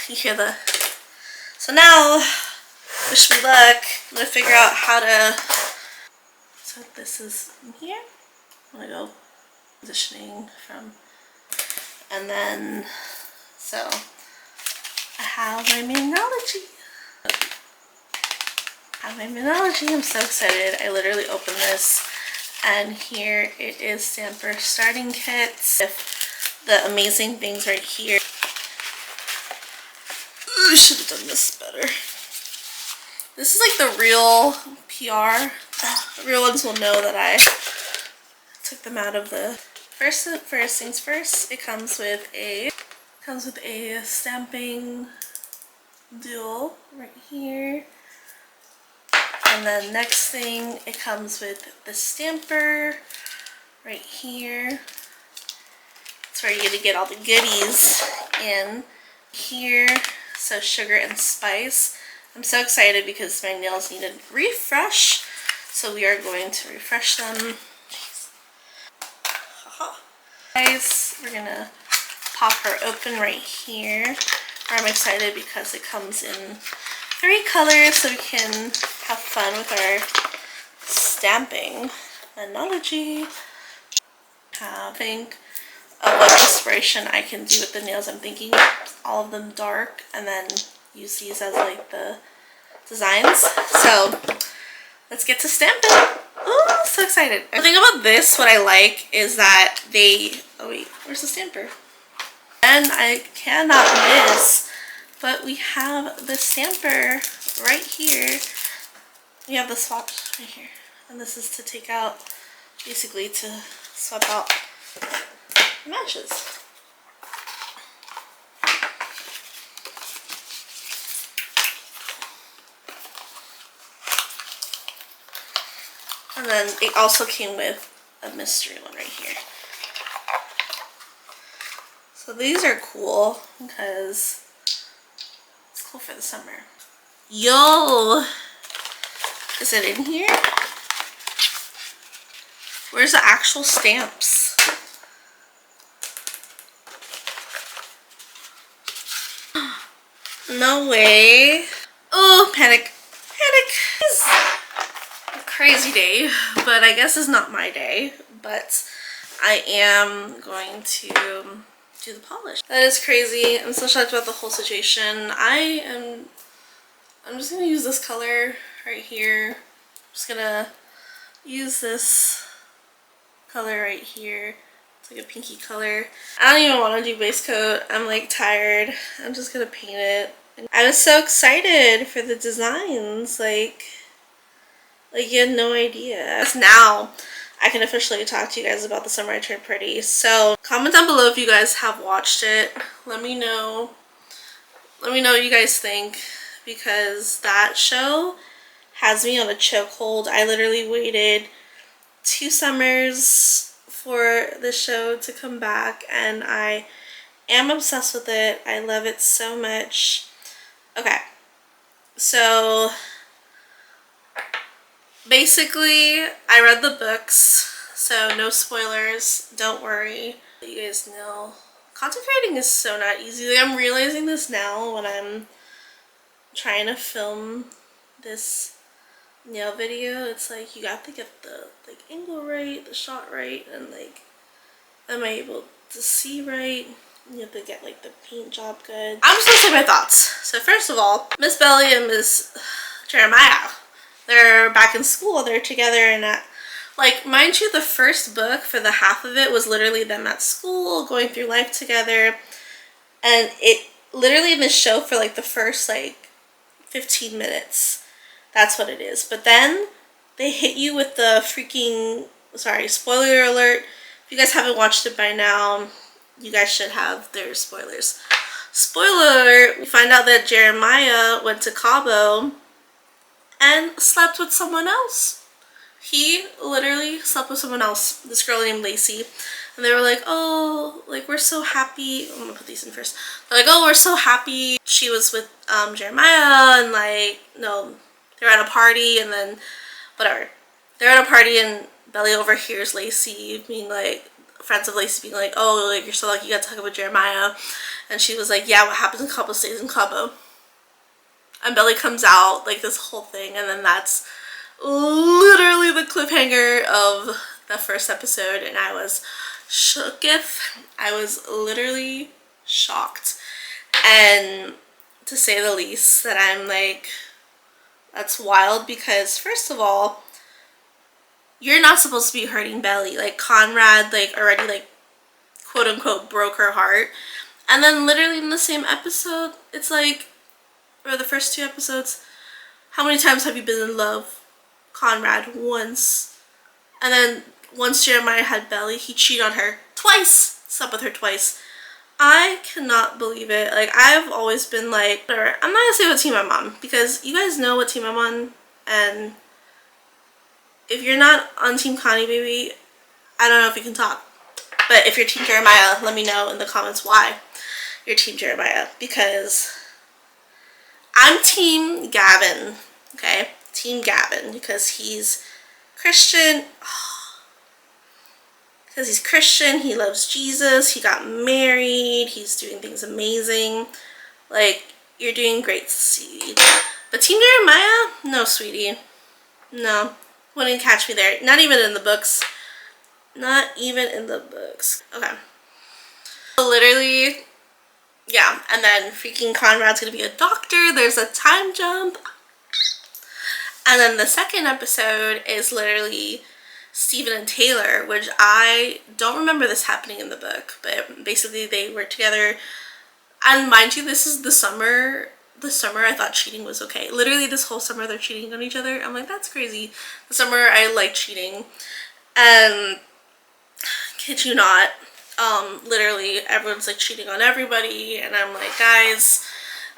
you hear the... So now, wish me luck. I'm gonna figure out how to... So this is in here. I'm gonna go positioning from... And then, so I have my Manology. I'm so excited. I literally opened this and here it is Stamper starting kits with the amazing things right here. I should have done this better. This is like the real PR. The real ones will know that I took them out of the... First things first, it comes with a stamping dual right here. And then next thing, it comes with the stamper right here. That's where you're gonna get all the goodies in here. So sugar and spice. I'm so excited because my nails need a refresh. So we are going to refresh them. Guys, we're gonna pop her open right here. I'm excited because it comes in 3 colors so we can have fun with our stamping. Manology. Think of what inspiration I can do with the nails. I'm thinking all of them dark and then use these as like the designs. So let's get to stamping. Oh, so excited. The thing about this, what I like is that they... Oh wait, where's the stamper? And I cannot miss, but we have the stamper right here. We have the swatch right here. And this is to take out, basically to swap out matches. And then it also came with a mystery one right here. So these are cool because it's cool for the summer. Yo! Is it in here? Where's the actual stamps? No way. Oh, panic. Panic. It's a crazy day, but I guess it's not my day. But I am going to do the polish. That is crazy. I'm so shocked about the whole situation. I'm just gonna use this color right here. I'm just gonna use this color right here. It's like a pinky color. I don't even want to do base coat. I'm like tired. I'm just gonna paint it. I was so excited for the designs. Like you had no idea. Now I can officially talk to you guys about The Summer I Turned Pretty. So comment down below if you guys have watched it. Let me know what you guys think, because that show has me on a chokehold. I literally waited 2 summers for the show to come back and I am obsessed with it. I love it so much. Okay, so basically I read the books, so no spoilers, don't worry. You guys know content creating is so not easy. Like, I'm realizing this now when I'm trying to film this nail video. It's like you have to get the like angle right, the shot right, and like am I able to see right? You have to get like the paint job good. I'm just gonna say my thoughts. So first of all, Miss Belly and Miss Jeremiah, they're back in school. They're together, and like, mind you, the first book for the half of it was literally them at school going through life together, and it literally in the show for like the first like 15 minutes, that's what it is. But then they hit you with the freaking, sorry, spoiler alert. If you guys haven't watched it by now, you guys should have. There's spoilers. Spoiler alert, we find out that Jeremiah went to Cabo and slept with someone else. He literally slept with someone else, this girl named Lacey. And they were like, oh, like, we're so happy. I'm gonna put these in first. They're like, oh, we're so happy she was with Jeremiah, and like, no, they're at a party, and then whatever. They're at a party and Belly overhears Lacey being like, friends of Lacey being like, oh, like, you're so lucky you got to talk about Jeremiah. And she was like, yeah, what happens in Cabo stays in Cabo. And Belly comes out, like, this whole thing, and then that's literally the cliffhanger of the first episode, and I was shooketh. I was literally shocked. And to say the least, that I'm like, that's wild, because first of all, you're not supposed to be hurting Belly. Like, Conrad, like, already, like, quote unquote broke her heart. And then literally in the same episode, it's like, or the first 2 episodes, how many times have you been in love? Conrad, once. And then once Jeremiah had Belly, he cheated on her twice. Slept with her twice. I cannot believe it. Like, I've always been like, whatever. I'm not gonna say what team I'm on, because you guys know what team I'm on, and if you're not on Team Connie, baby, I don't know if you can talk. But if you're Team Jeremiah, let me know in the comments why you're Team Jeremiah, because I'm Team Gavin, okay? Team Gavin, because he's Christian. Because he's Christian, he loves Jesus, he got married, he's doing things amazing. Like, you're doing great, sweetie. But Team Jeremiah? No, sweetie. No. Wouldn't catch me there. Not even in the books. Not even in the books. Okay. So literally, yeah. And then freaking Conrad's gonna be a doctor. There's a time jump. And then the second episode is literally Steven and Taylor, which I don't remember this happening in the book, but basically they were together. And mind you, this is the summer. The summer I thought cheating was okay. Literally this whole summer they're cheating on each other. I'm like, that's crazy. The summer I like cheating. And kid you not, literally everyone's like cheating on everybody, and I'm like, guys,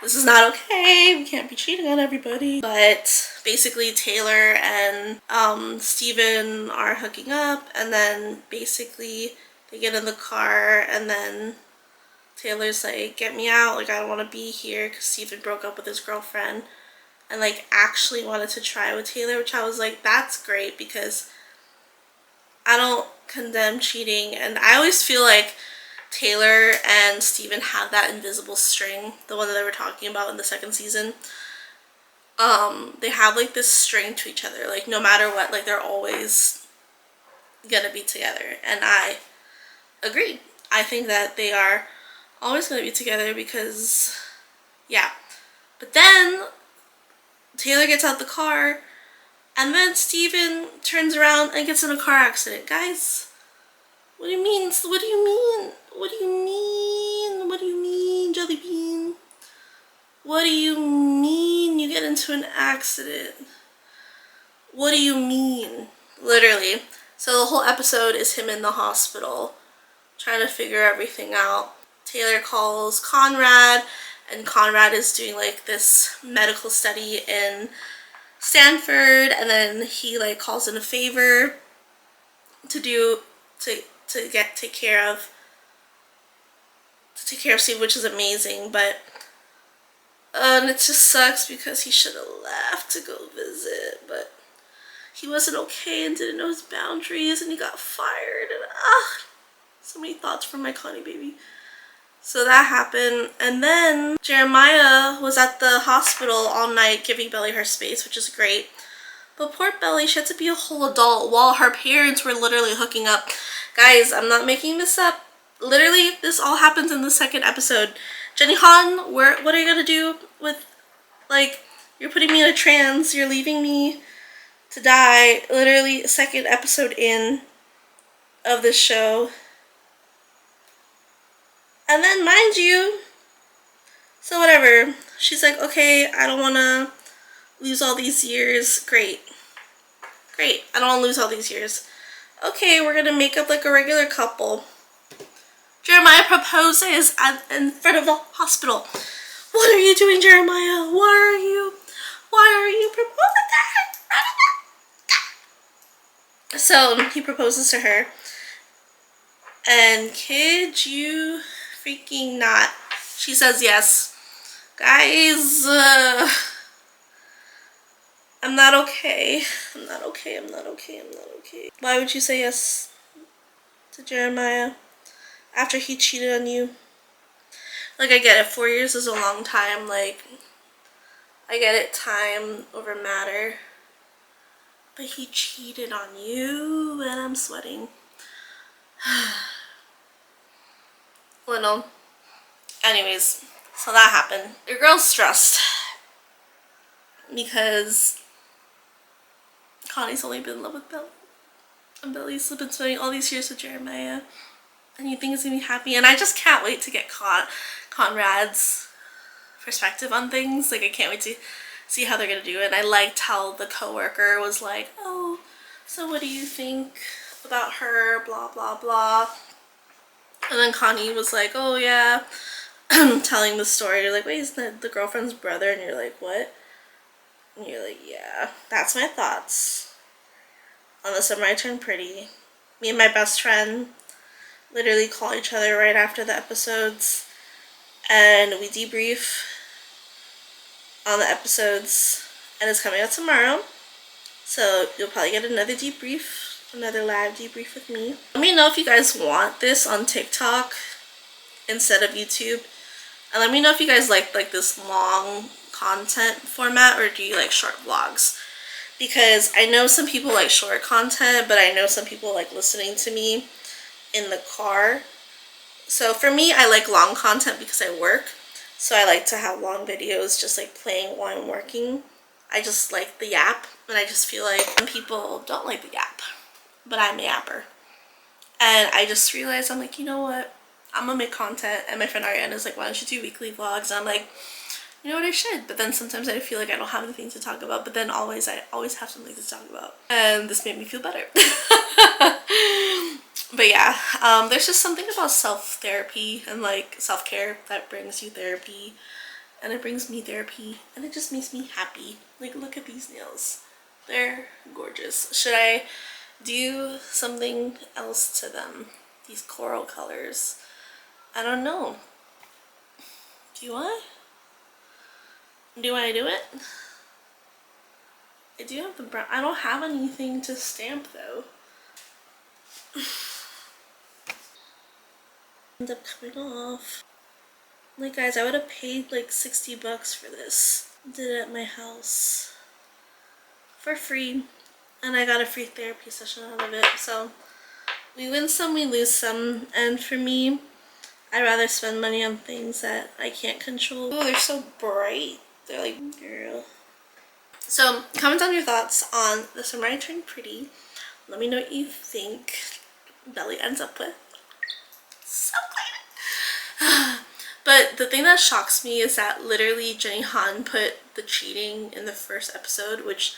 this is not okay. We can't be cheating on everybody. But basically Taylor and Steven are hooking up, and then basically they get in the car, and then Taylor's like, get me out, like, I don't want to be here, because Steven broke up with his girlfriend and like actually wanted to try with Taylor, which I was like, that's great, because I don't condemn cheating, and I always feel like Taylor and Steven have that invisible string, the one that they were talking about in the second season. They have like this string to each other, like no matter what, like they're always gonna be together, and I agree. I think that they are always gonna be together, because yeah. But then Taylor gets out the car, and then Steven turns around and gets in a car accident. Guys, what do you mean? What do you mean? What do you mean? What do you mean, Jelly Bean? What do you mean you get into an accident? What do you mean? Literally. So the whole episode is him in the hospital trying to figure everything out. Taylor calls Conrad, and Conrad is doing like this medical study in Stanford, and then he like calls in a favor to take care of Steve, which is amazing. But and it just sucks, because he should have left to go visit, but he wasn't okay and didn't know his boundaries, and he got fired, and so many thoughts from my Connie baby. So that happened, and then Jeremiah was at the hospital all night giving Belly her space, which is great. But poor Belly, she had to be a whole adult while her parents were literally hooking up. Guys, I'm not making this up. Literally, this all happens in the second episode. Jenny Han, what are you gonna do with, like, you're putting me in a trance, you're leaving me to die. Literally, second episode in of this show. And then, mind you, so whatever, she's like, okay, I don't want to lose all these years. Great. I don't want to lose all these years. Okay, we're going to make up like a regular couple. Jeremiah proposes in front of the hospital. What are you doing, Jeremiah? Why are you proposing that? So he proposes to her. And kid you freaking not, she says yes. Guys, I'm not okay. Why would you say yes to Jeremiah after he cheated on you. Like, I get it, 4 years is a long time, like, I get it, time over matter. But he cheated on you, and I'm sweating. Well, no. Anyways, so that happened. Your girl's stressed because Connie's only been in love with Belly. And Belly's been spending all these years with Jeremiah. And you think he's gonna be happy. And I just can't wait to get Conrad's perspective on things. Like, I can't wait to see how they're gonna do it. And I liked how the coworker was like, oh, so what do you think about her, blah blah blah. And then Connie was like, oh yeah, telling the story. You're like, wait, isn't that the girlfriend's brother? And you're like, what? And you're like, yeah, that's my thoughts on The Summer I Turned Pretty. Me and my best friend literally call each other right after the episodes, and we debrief on the episodes, and it's coming out tomorrow. So you'll probably get another debrief, another live debrief with me. Let me know if you guys want this on TikTok instead of YouTube. And let me know if you guys like this long content format, or do you like short vlogs? Because I know some people like short content, but I know some people like listening to me in the car. So for me, I like long content because I work. So I like to have long videos just like playing while I'm working. I just like the yap, and I just feel like some people don't like the yap, but I'm a yapper. And I just realized, I'm like, you know what? I'm gonna make content. And my friend Ariana is like, why don't you do weekly vlogs? And I'm like, you know what, I should. But then sometimes I feel like I don't have anything to talk about. But then I always have something to talk about. And this made me feel better. But yeah, there's just something about self-therapy and like self-care that brings you therapy. And it brings me therapy. And it just makes me happy. Like, look at these nails. They're gorgeous. Should I do something else to them? These coral colors. I don't know. Do I? Do I do it? I do have the brown. I don't have anything to stamp though. End up coming off. Like, guys, I would have paid like 60 bucks for this. Did it at my house for free, and I got a free therapy session out of it. So we win some, we lose some, and for me, I'd rather spend money on things that I can't control. Oh, they're so bright. They're like, girl. So comment down your thoughts on The Summer I Turned Pretty. Let me know what you think Belly ends up with. So excited. But the thing that shocks me is that literally Jenny Han put the cheating in the first episode, which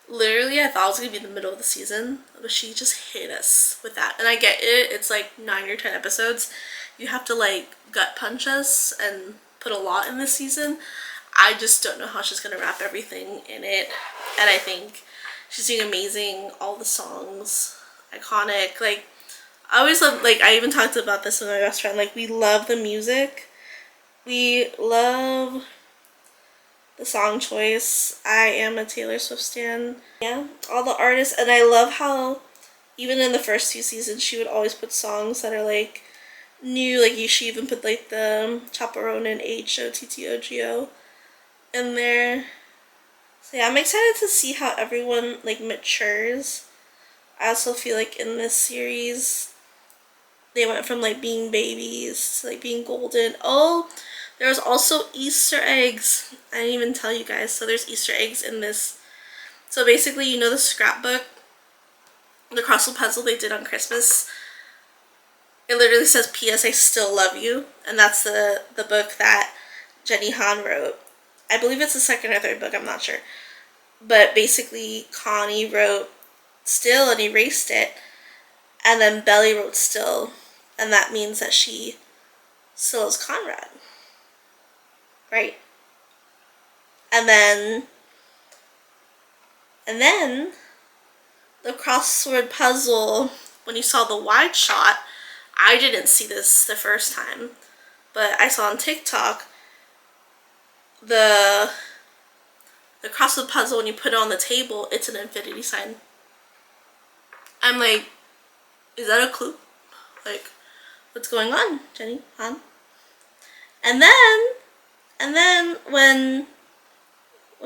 literally I thought was gonna be the middle of the season, but she just hit us with that. And I get it, it's like 9 or 10 episodes. You have to like gut punch us and put a lot in this season. I just don't know how she's gonna wrap everything in it. And I think she's doing amazing. All the songs, iconic. Like, I always love, like, I even talked about this with my best friend, like, we love the music. We love the song choice. I am a Taylor Swift stan. Yeah, all the artists. And I love how even in the first 2 seasons she would always put songs that are like new. Like, she even put like the Chaperone and HOTTOGO in there. So yeah, I'm excited to see how everyone like matures. I also feel like in this series they went from like being babies to like being golden. Oh, there was also Easter eggs. I didn't even tell you guys. So there's Easter eggs in this. So basically, you know the scrapbook, the crossword puzzle they did on Christmas? It literally says, P.S. I still love you. And that's the book that Jenny Han wrote. I believe it's the second or third book, I'm not sure. But basically, Connie wrote still and erased it. And then Belly wrote still. And that means that she still is Conrad. Right? And then the crossword puzzle, when you saw the wide shot, I didn't see this the first time, but I saw on TikTok the crossword puzzle, when you put it on the table, it's an infinity sign. I'm like, is that a clue? Like, what's going on, Jenny? Han? And then when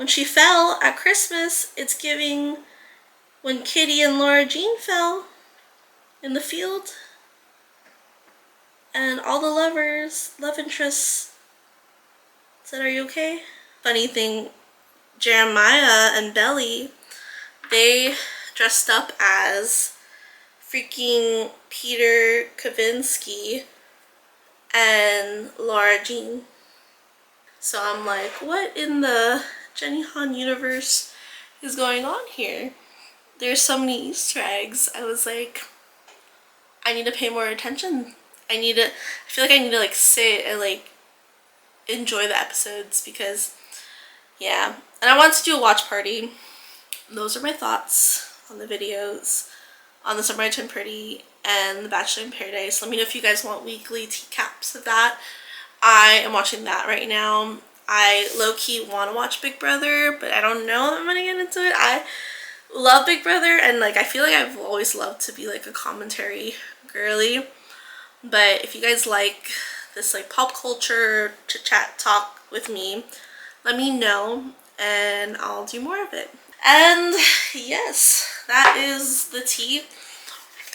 she fell at Christmas, it's giving when Kitty and Laura Jean fell in the field. And all the love interests said, "Are you okay?" Funny thing, Jeremiah and Belly, they dressed up as freaking Peter Kavinsky and Laura Jean. So I'm like, what in the Jenny Han universe is going on here? There's so many Easter eggs. I was like, I need to pay more attention. I feel like I need to like sit and like enjoy the episodes because, yeah. And I wanted to do a watch party. Those are my thoughts on the videos, on The Summer I Turned Pretty and The Bachelor in Paradise. Let me know if you guys want weekly teacaps of that. I am watching that right now. I low-key want to watch Big Brother, but I don't know if I'm gonna get into it. I love Big Brother, and like I feel like I've always loved to be like a commentary girly. But if you guys like this like pop culture chit chat talk with me, let me know and I'll do more of it. And yes, that is the tea.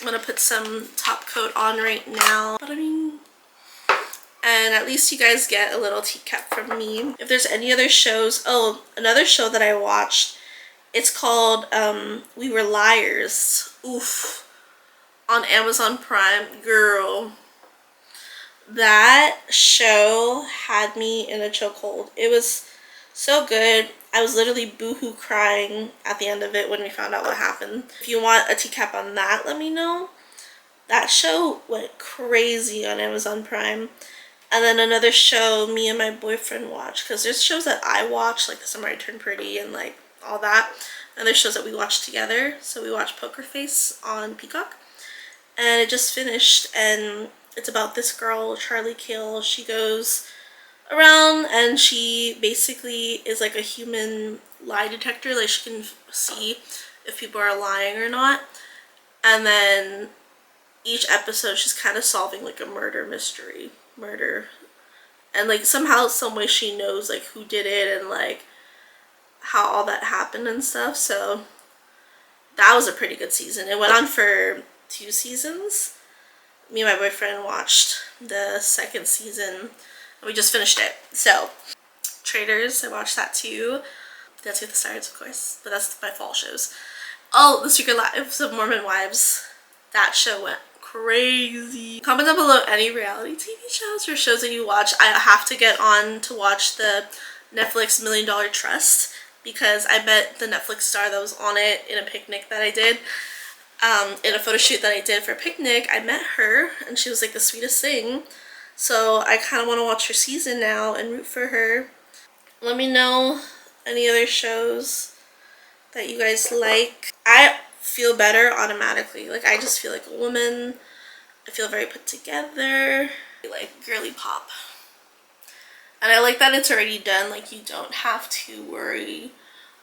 I'm gonna put some top coat on right now. But I mean, and at least you guys get a little teacap from me. If there's any other shows, oh, another show that I watched, it's called We Were Liars. Oof. On Amazon Prime. Girl, that show had me in a chokehold. It was so good. I was literally boohoo crying at the end of it when we found out what happened. If you want a teacap on that, let me know. That show went crazy on Amazon Prime. And then another show me and my boyfriend watched, because there's shows that I watch, like The Summer I Turned Pretty and like all that, and there's shows that we watch together. So we watched Poker Face on Peacock, and it just finished, and it's about this girl, Charlie Kale. She goes around and she basically is like a human lie detector. Like she can see if people are lying or not, and then each episode she's kind of solving like a murder mystery. And like somehow, some way she knows like who did it and like how all that happened and stuff. So that was a pretty good season. It went on for 2 seasons. Me and my boyfriend watched the 2nd season and we just finished it. So Traitors, I watched that too. Dancing with the Stars, of course, but that's my fall shows. Oh, The Secret Lives of Mormon Wives. That show went crazy. Comment down below any reality TV shows or shows that you watch. I have to get on to watch the Netflix $1 Million Trust, because I met the Netflix star that was on it in a picnic that I did. In a photo shoot that I did for a picnic, I met her and she was like the sweetest thing. So I kind of want to watch her season now and root for her. Let me know any other shows that you guys like. I feel better automatically. Like I just feel like a woman. I feel very put together. Like girly pop. And I like that it's already done. Like you don't have to worry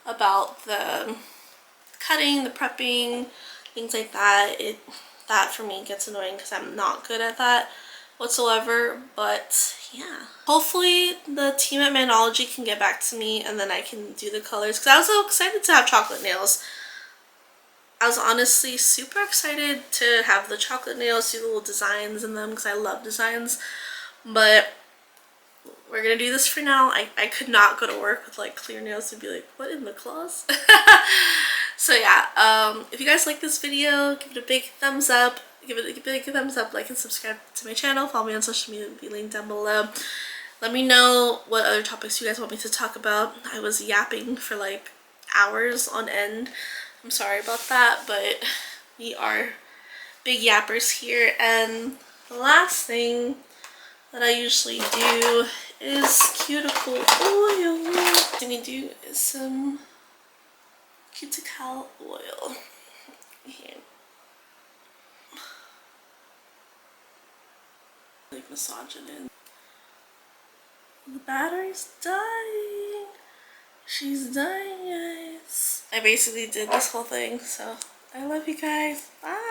about the cutting, the prepping, things like that. That for me gets annoying because I'm not good at that whatsoever. But yeah, hopefully the team at Manology can get back to me and then I can do the colors, because I was so excited to have chocolate nails. I was honestly super excited to have the chocolate nails, do the little designs in them, because I love designs. But we're gonna do this for now. I could not go to work with like clear nails and be like, what in the claws? So yeah, if you guys like this video, give it a big thumbs up. Give it a big thumbs up, like and subscribe to my channel. Follow me on social media, it'll be linked down below. Let me know what other topics you guys want me to talk about. I was yapping for like hours on end. I'm sorry about that, but we are big yappers here. And the last thing that I usually do is cuticle oil. What I'm gonna do is some cuticle oil. Here. Like massage it in. The battery's dying. She's dying, guys. I basically did this whole thing, so I love you guys. Bye.